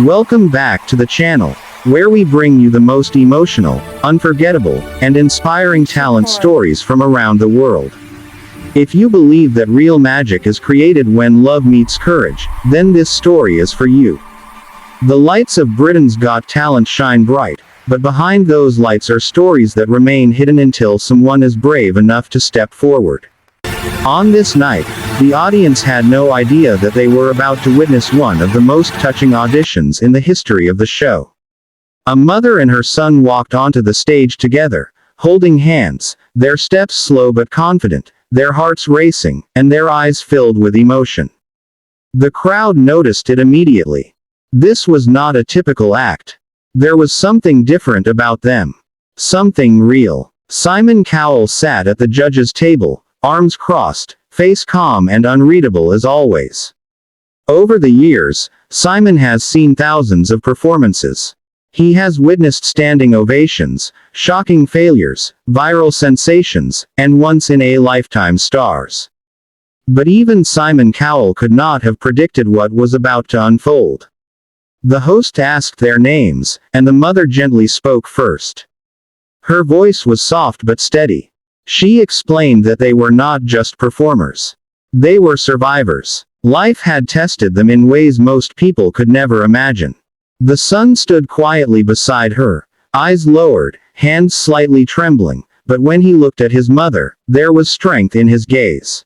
Welcome back to the channel, where we bring you the most emotional, unforgettable, and inspiring talent stories from around the world. If you believe that real magic is created when love meets courage, then this story is for you. The lights of Britain's Got Talent shine bright, but behind those lights are stories that remain hidden until someone is brave enough to step forward. On this night, the audience had no idea that they were about to witness one of the most touching auditions in the history of the show. A mother and her son walked onto the stage together, holding hands, their steps slow but confident, their hearts racing, and their eyes filled with emotion. The crowd noticed it immediately. This was not a typical act. There was something different about them. Something real. Simon Cowell sat at the judges' table, arms crossed, face calm and unreadable as always. Over the years, Simon has seen thousands of performances. He has witnessed standing ovations, shocking failures, viral sensations, and once-in-a-lifetime stars. But even Simon Cowell could not have predicted what was about to unfold. The host asked their names, and the mother gently spoke first. Her voice was soft but steady. She explained that they were not just performers. They were survivors. Life had tested them in ways most people could never imagine. The son stood quietly beside her, eyes lowered, hands slightly trembling, but when he looked at his mother, there was strength in his gaze.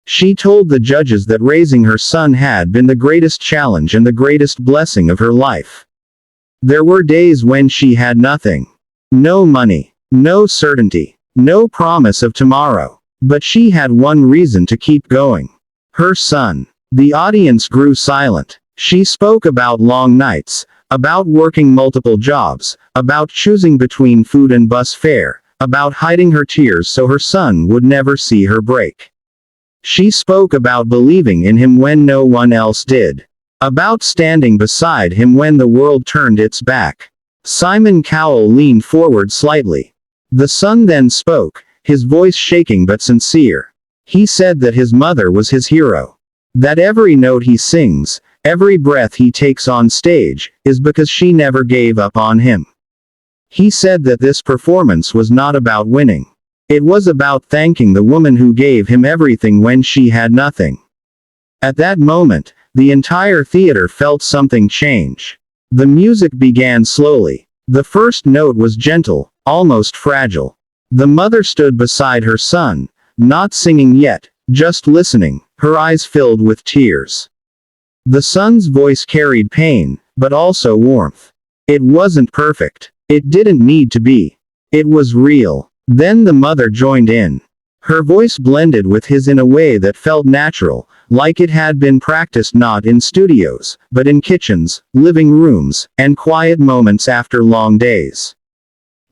She told the judges that raising her son had been the greatest challenge and the greatest blessing of her life. There were days when she had nothing. No money. No certainty. No promise of tomorrow. But she had one reason to keep going. Her son. The audience grew silent. She spoke about long nights, about working multiple jobs, about choosing between food and bus fare, about hiding her tears so her son would never see her break. She spoke about believing in him when no one else did. About standing beside him when the world turned its back. Simon Cowell leaned forward slightly. The son then spoke, his voice shaking but sincere. He said that his mother was his hero. That every note he sings, every breath he takes on stage, is because she never gave up on him. He said that this performance was not about winning. It was about thanking the woman who gave him everything when she had nothing. At that moment, the entire theater felt something change. The music began slowly. The first note was gentle, almost fragile. The mother stood beside her son, not singing yet, just listening, her eyes filled with tears. The son's voice carried pain, but also warmth. It wasn't perfect. It didn't need to be. It was real. Then the mother joined in. Her voice blended with his in a way that felt natural, like it had been practiced not in studios, but in kitchens, living rooms, and quiet moments after long days.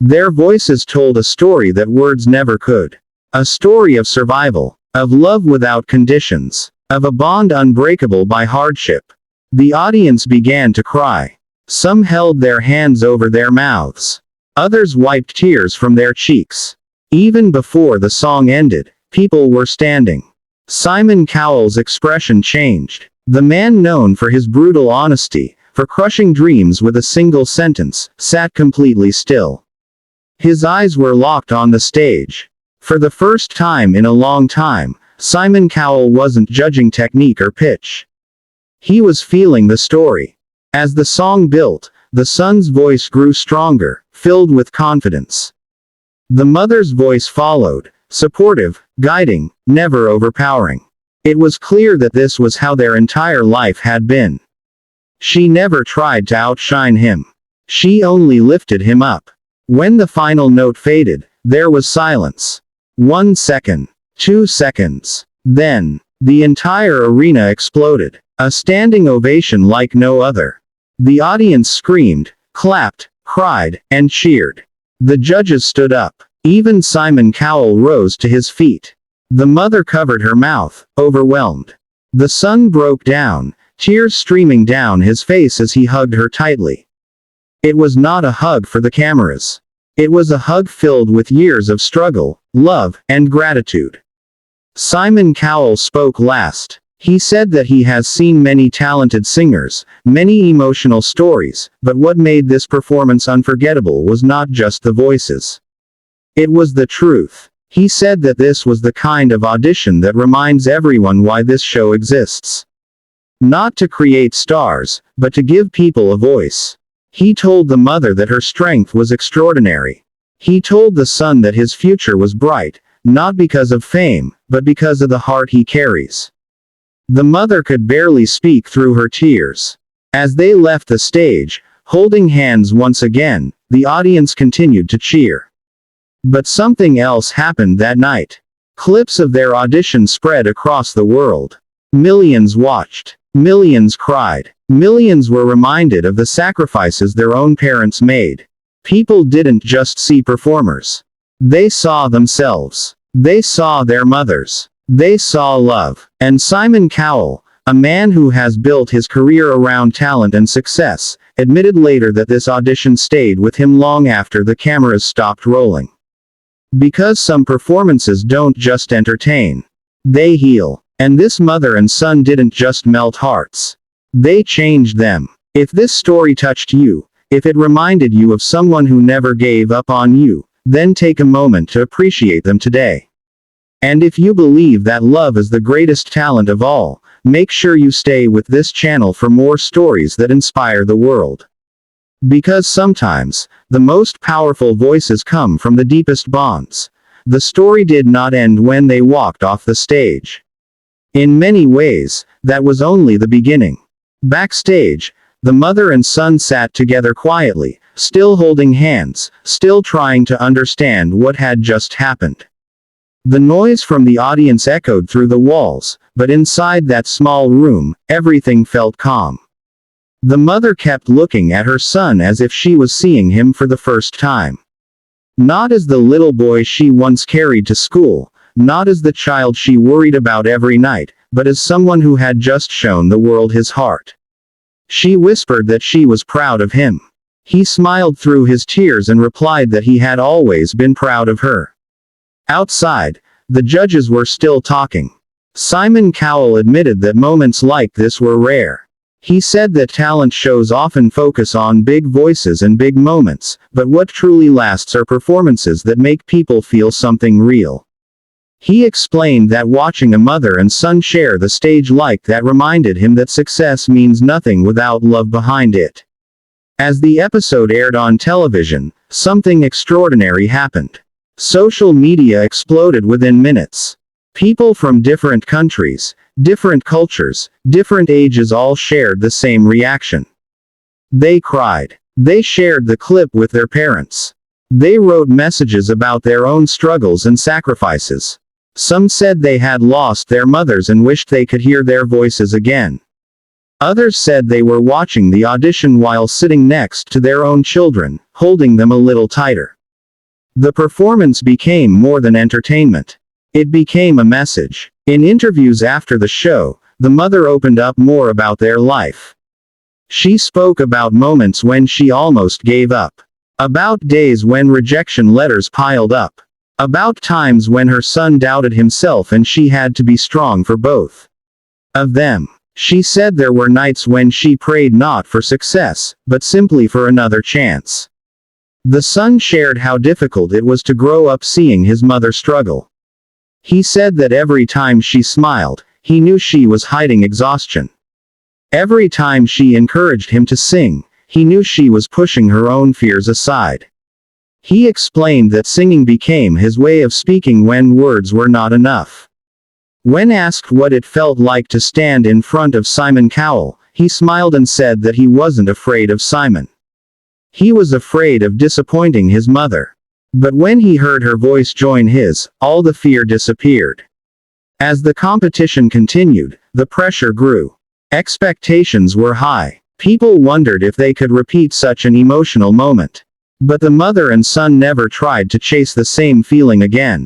Their voices told a story that words never could. A story of survival, of love without conditions, of a bond unbreakable by hardship. The audience began to cry. Some held their hands over their mouths. Others wiped tears from their cheeks. Even before the song ended, people were standing. Simon Cowell's expression changed. The man known for his brutal honesty, for crushing dreams with a single sentence, sat completely still. His eyes were locked on the stage. For the first time in a long time, Simon Cowell wasn't judging technique or pitch. He was feeling the story. As the song built, the son's voice grew stronger, filled with confidence. The mother's voice followed, supportive, guiding, never overpowering. It was clear that this was how their entire life had been. She never tried to outshine him. She only lifted him up. When the final note faded, there was silence. 1 second. 2 seconds. Then, the entire arena exploded. A standing ovation like no other. The audience screamed, clapped, cried, and cheered. The judges stood up. Even Simon Cowell rose to his feet. The mother covered her mouth, overwhelmed. The son broke down, tears streaming down his face as he hugged her tightly. It was not a hug for the cameras. It was a hug filled with years of struggle, love, and gratitude. Simon Cowell spoke last. He said that he has seen many talented singers, many emotional stories, but what made this performance unforgettable was not just the voices. It was the truth. He said that this was the kind of audition that reminds everyone why this show exists. Not to create stars, but to give people a voice. He told the mother that her strength was extraordinary. He told the son that his future was bright, not because of fame, but because of the heart he carries. The mother could barely speak through her tears. As they left the stage, holding hands once again, the audience continued to cheer. But something else happened that night. Clips of their audition spread across the world. Millions watched. Millions cried. Millions were reminded of the sacrifices their own parents made. People didn't just see performers. They saw themselves. They saw their mothers. They saw love. And Simon Cowell, a man who has built his career around talent and success, admitted later that this audition stayed with him long after the cameras stopped rolling. Because some performances don't just entertain. They heal. And this mother and son didn't just melt hearts. They changed them. If this story touched you, if it reminded you of someone who never gave up on you, then take a moment to appreciate them today. And if you believe that love is the greatest talent of all, make sure you stay with this channel for more stories that inspire the world. Because sometimes, the most powerful voices come from the deepest bonds. The story did not end when they walked off the stage. In many ways, that was only the beginning. Backstage, the mother and son sat together quietly, still holding hands, still trying to understand what had just happened. The noise from the audience echoed through the walls, but inside that small room, everything felt calm. The mother kept looking at her son as if she was seeing him for the first time. Not as the little boy she once carried to school, not as the child she worried about every night, but as someone who had just shown the world his heart. She whispered that she was proud of him. He smiled through his tears and replied that he had always been proud of her. Outside, the judges were still talking. Simon Cowell admitted that moments like this were rare. He said that talent shows often focus on big voices and big moments, but what truly lasts are performances that make people feel something real. He explained that watching a mother and son share the stage like that reminded him that success means nothing without love behind it. As the episode aired on television, something extraordinary happened. Social media exploded within minutes. People from different countries, different cultures, different ages all shared the same reaction. They cried. They shared the clip with their parents. They wrote messages about their own struggles and sacrifices. Some said they had lost their mothers and wished they could hear their voices again. Others said they were watching the audition while sitting next to their own children, holding them a little tighter. The performance became more than entertainment. It became a message. In interviews after the show, the mother opened up more about their life. She spoke about moments when she almost gave up. About days when rejection letters piled up. About times when her son doubted himself and she had to be strong for both of them. She said there were nights when she prayed not for success, but simply for another chance. The son shared how difficult it was to grow up seeing his mother struggle. He said that every time she smiled, he knew she was hiding exhaustion. Every time she encouraged him to sing, he knew she was pushing her own fears aside. He explained that singing became his way of speaking when words were not enough. When asked what it felt like to stand in front of Simon Cowell, he smiled and said that he wasn't afraid of Simon. He was afraid of disappointing his mother. But when he heard her voice join his, all the fear disappeared. As the competition continued, the pressure grew. Expectations were high. People wondered if they could repeat such an emotional moment. But the mother and son never tried to chase the same feeling again.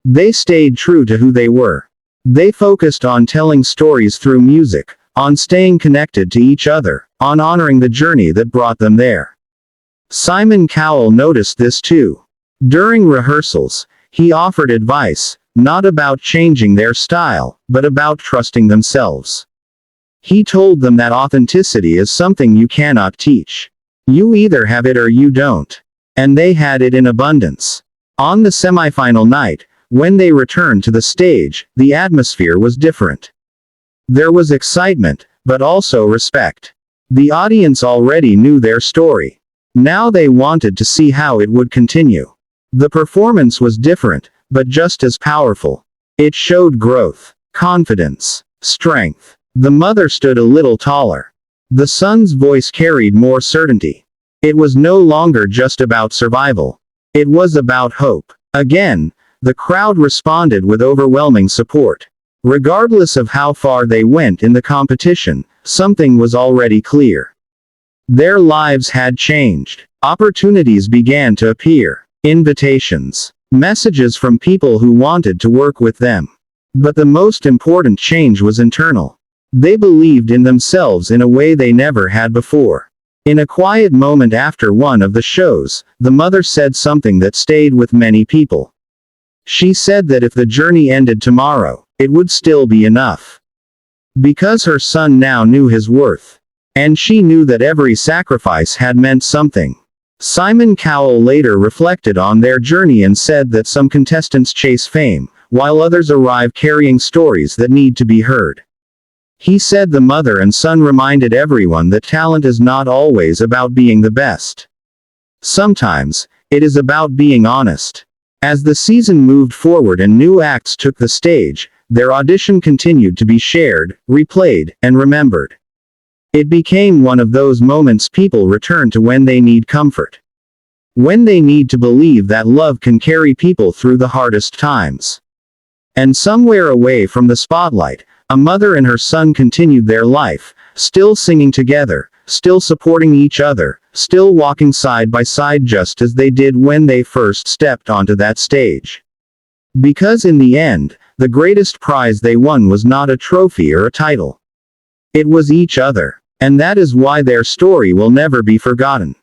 They stayed true to who they were. They focused on telling stories through music, on staying connected to each other, on honoring the journey that brought them there. Simon Cowell noticed this too. During rehearsals, he offered advice, not about changing their style, but about trusting themselves. He told them that authenticity is something you cannot teach. You either have it or you don't. And they had it in abundance. On the semifinal night, when they returned to the stage, the atmosphere was different. There was excitement, but also respect. The audience already knew their story. Now they wanted to see how it would continue. The performance was different, but just as powerful. It showed growth, confidence, strength. The mother stood a little taller. The son's voice carried more certainty. It was no longer just about survival. It was about hope. Again, the crowd responded with overwhelming support. Regardless of how far they went in the competition, something was already clear. Their lives had changed. Opportunities began to appear. Invitations. Messages from people who wanted to work with them. But the most important change was internal. They believed in themselves in a way they never had before. In a quiet moment after one of the shows, the mother said something that stayed with many people. She said that if the journey ended tomorrow, it would still be enough. Because her son now knew his worth. And she knew that every sacrifice had meant something. Simon Cowell later reflected on their journey and said that some contestants chase fame, while others arrive carrying stories that need to be heard. He said the mother and son reminded everyone that talent is not always about being the best. Sometimes, it is about being honest. As the season moved forward and new acts took the stage, their audition continued to be shared, replayed, and remembered. It became one of those moments people return to when they need comfort. When they need to believe that love can carry people through the hardest times. And somewhere away from the spotlight, a mother and her son continued their life, still singing together, still supporting each other, still walking side by side just as they did when they first stepped onto that stage. Because in the end, the greatest prize they won was not a trophy or a title. It was each other. And that is why their story will never be forgotten.